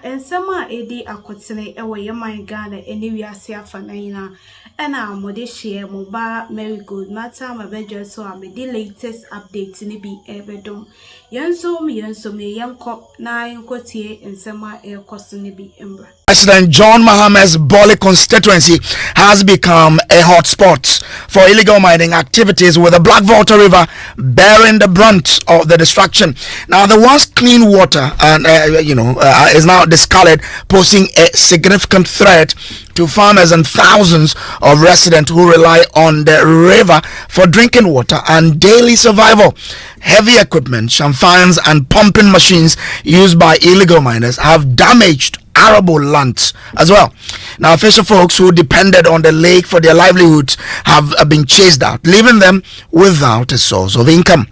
ensema edi akotene ewe yeman Ghana eni wiase afa na nyina ena mode share mo ba Mary Good matter ma bejo so amedi latest update ni bi ebedom yenso yenko na yenkotie ensema ekoso ni bi embra. President John Mahama's Bole constituency has become a hotspot for illegal mining activities, with the Black Volta River bearing the brunt of the destruction. Now, the once clean water and is now discolored, posing a significant threat to farmers and thousands of residents who rely on the river for drinking water and daily survival. Heavy equipment, champagnes and pumping machines used by illegal miners have damaged arable lands as well. Now, fisher folks who depended on the lake for their livelihoods have been chased out, leaving them without a source of income.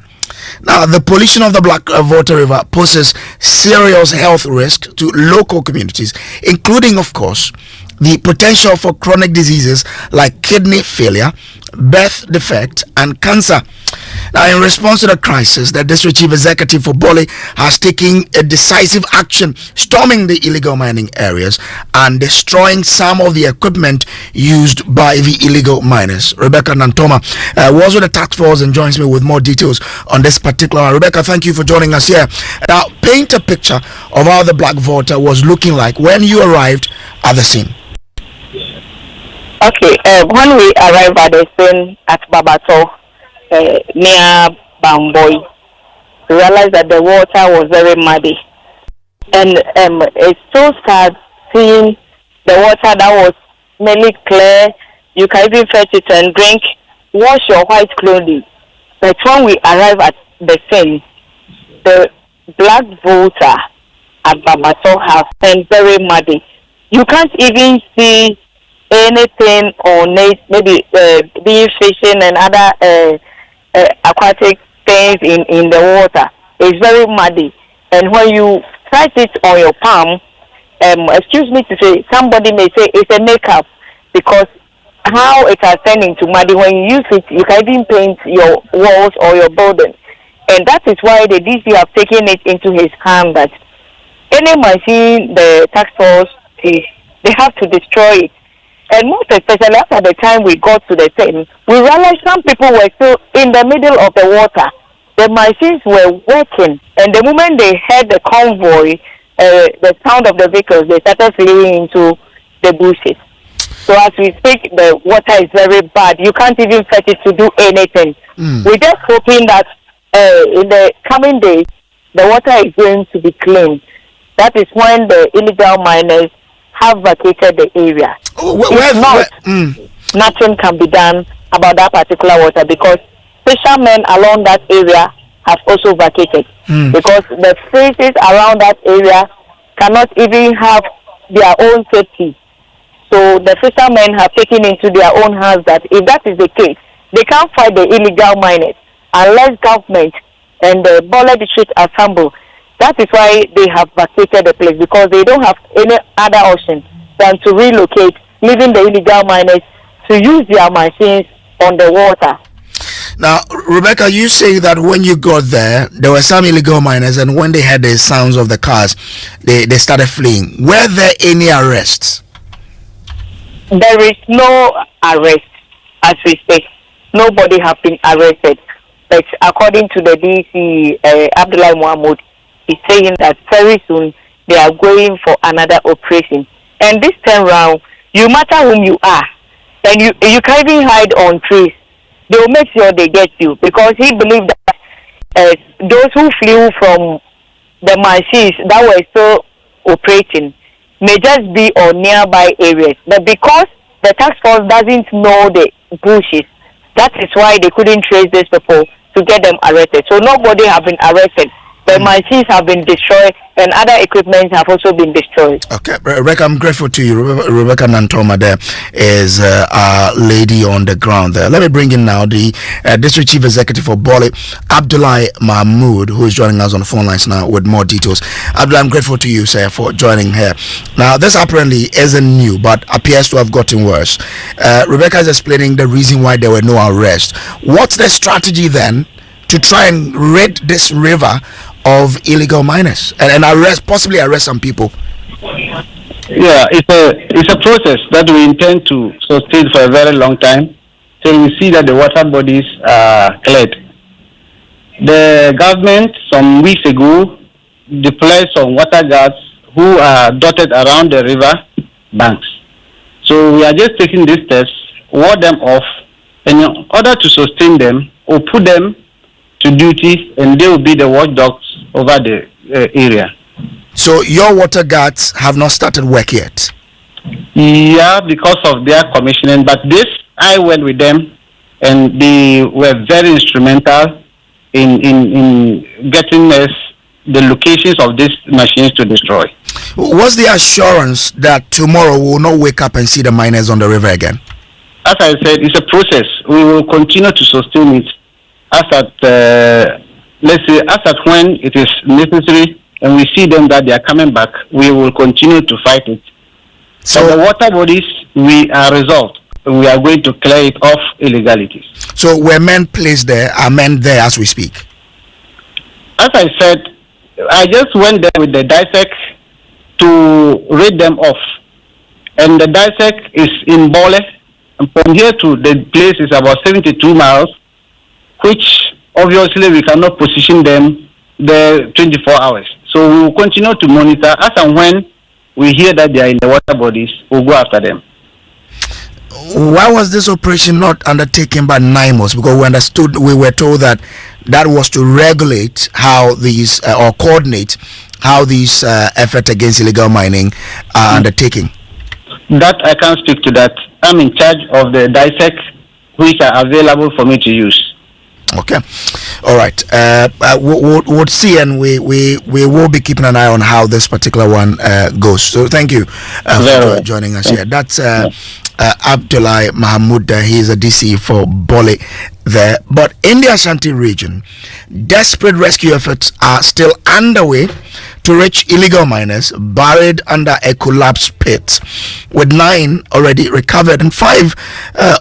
Now, the pollution of the Black Volta River poses serious health risk to local communities, including, of course, the potential for chronic diseases like kidney failure, birth defect, and cancer. Now, in response to the crisis, the district chief executive for Bole has taken a decisive action, storming the illegal mining areas and destroying some of the equipment used by the illegal miners. Rebecca Nantoma was with the task force and joins me with more details on this particular one. Rebecca, thank you for joining us here. Now, paint a picture of how the Black Volta was looking like when you arrived at the scene. Okay, when we arrived at the scene at Babato, near Bamboy, we realized that the water was very muddy. And it's so sad seeing the water that was mainly clear. You can even fetch it and drink, wash your white clothing. But when we arrived at the scene, the Black Volta at Babato has been very muddy. You can't even see anything on it, maybe being fishing and other aquatic things in the water. It's very muddy, and when you touch it on your palm, excuse me to say, somebody may say it's a makeup, because how it has turned into muddy. When you use it, you can even paint your walls or your building, and that is why the DC have taken it into his hand that any machine the task force is, they have to destroy it. And most especially after the time we got to the scene, we realized some people were still in the middle of the water. The machines were working, and the moment they heard the convoy, the sound of the vehicles, they started fleeing into the bushes. So as we speak, the water is very bad. You can't even fetch it to do anything. We're just hoping that in the coming days, the water is going to be clean. That is when the illegal miners have vacated the area. Nothing can be done about that particular water, because fishermen along that area have also vacated, because the fishes around that area cannot even have their own safety. So the fishermen have taken into their own hands that if that is the case, they can't fight the illegal miners unless government and the Bole district assemble. That is why they have vacated the place, because they don't have any other option than to relocate, leaving the illegal miners to use their machines on the water. Now, Rebecca, you say that when you got there were some illegal miners, and when they heard the sounds of the cars, they started fleeing. Were there any arrests? There is no arrest as we speak. Nobody have been arrested. But according to the DC, Abdullah Mohammed, is saying that very soon they are going for another operation. And this time round, you matter whom you are, and you can't even hide on trees. They will make sure they get you, because he believed that those who flew from the machines that were still operating may just be on nearby areas. But because the task force doesn't know the bushes, that is why they couldn't trace these people to get them arrested. So nobody have been arrested. The machines have been destroyed, and other equipment have also been destroyed. Okay, Rebecca, I'm grateful to you. Rebecca Nantoma there is our lady on the ground there. Let me bring in now the District Chief Executive for Bole, Abdullah Mahmoud, who is joining us on the phone lines now with more details. Abdullah, I'm grateful to you, sir, for joining here. Now, this apparently isn't new, but appears to have gotten worse. Rebecca is explaining the reason why there were no arrests. What's the strategy then to try and rid this river of illegal miners and possibly arrest some people? Yeah, it's a process that we intend to sustain for a very long time till we see that the water bodies are cleared. The government some weeks ago deployed some water guards who are dotted around the river banks. So we are just taking these steps, ward them off, and in order to sustain them, we'll put them to duty, and they will be the watchdogs over the area. So your water guards have not started work yet? Yeah, because of their commissioning, but this, I went with them, and they were very instrumental in getting us the locations of these machines to destroy. What's the assurance that tomorrow we will not wake up and see the miners on the river again? As I said, it's a process. We will continue to sustain it as at when it is necessary, and we see them that they are coming back. We will continue to fight it. So the water bodies, we are resolved. We are going to clear it off illegalities. So were men placed there? Are men there as we speak? As I said, I just went there with the dissect to read them off, and the dissect is in Bole, and from here to the place is about 72 miles, which obviously we cannot position them there 24 hours. So we will continue to monitor as and when we hear that they are in the water bodies, we'll go after them. Why was this operation not undertaken by NIMOS? Because we were told that was to regulate how these or coordinate how these efforts against illegal mining are undertaken. That I can't speak to that. I'm in charge of the dissect which are available for me to use. Okay, all right. We'll see, and we will be keeping an eye on how this particular one goes. So thank you for joining us here. That's Abdullah Mahmoud. He is a DC for Bole there. But in the Ashanti region, desperate rescue efforts are still underway to reach illegal miners buried under a collapsed pit, with 9 already recovered and 5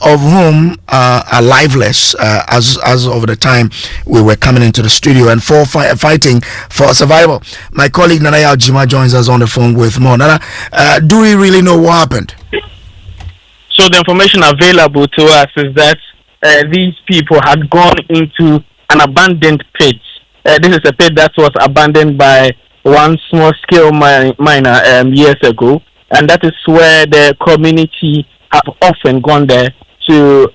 of whom are lifeless as of the time we were coming into the studio, and 4 fighting for survival. My colleague Nanaya Jima joins us on the phone with more. Nana, do we really know what happened? So the information available to us is that these people had gone into an abandoned pit. This is a pit that was abandoned by one small-scale miner years ago, and that is where the community have often gone there to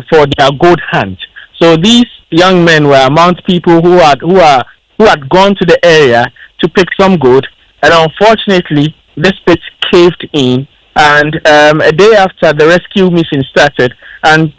for their gold hunt. So these young men were among people who had gone to the area to pick some gold, and unfortunately, this pit caved in. And a day after, the rescue mission started, and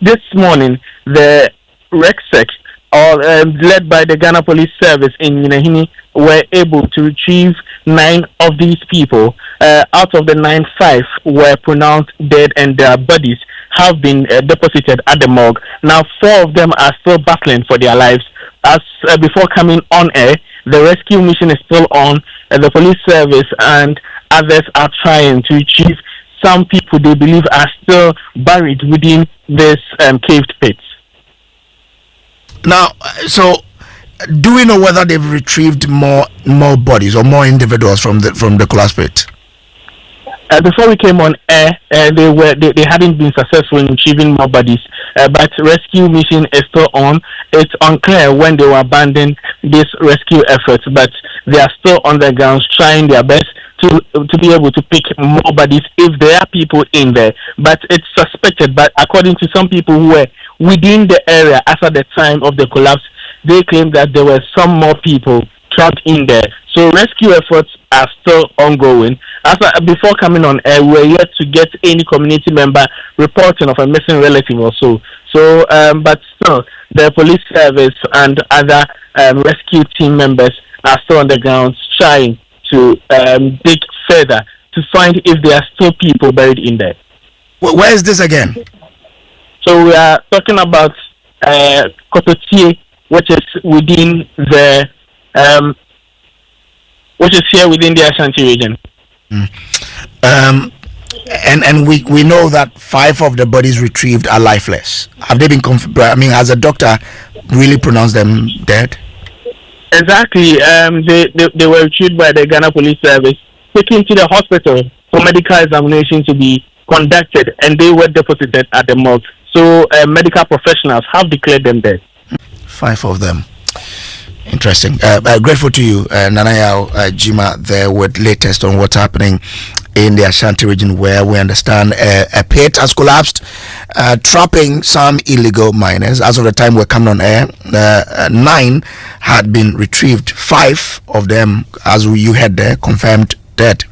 this morning, the RECSEC, led by the Ghana Police Service in Yinahini, were able to retrieve 9 of these people. Out of the 9, 5 were pronounced dead, and their bodies have been deposited at the morgue. Now, 4 of them are still battling for their lives. As before coming on air, the rescue mission is still on. The police service and others are trying to retrieve some people they believe are still buried within this caved pit. Now, so do we know whether they've retrieved more bodies or more individuals from the collapsed pit? Before we came on air, they hadn't been successful in retrieving more bodies, but rescue mission is still on. It's unclear when they will abandon this rescue efforts, but they are still on the ground trying their best to be able to pick more bodies if there are people in there. But it's suspected, but according to some people who were within the area after the time of the collapse, they claim that there were some more people trapped in there. So rescue efforts are still ongoing. Before coming on air, we were yet to get any community member reporting of a missing relative or so. So, but still, the police service and other rescue team members are still on the ground trying to dig further to find if there are still people buried in there. Where is this again? So we are talking about Kototie, which is within the which is here within the Ashanti region. And we know that 5 of the bodies retrieved are lifeless. Have they been has a doctor really pronounced them dead? Exactly. They were retrieved by the Ghana Police Service, taken to the hospital for medical examination to be conducted, and they were deposited at the morgue. So medical professionals have declared them dead. 5 of them. Interesting. Grateful to you, Nanaya Jima, there with latest on what's happening in the Ashanti region, where we understand a pit has collapsed, trapping some illegal miners. As of the time we're coming on air, 9 had been retrieved. 5 of them, as you heard there, confirmed dead.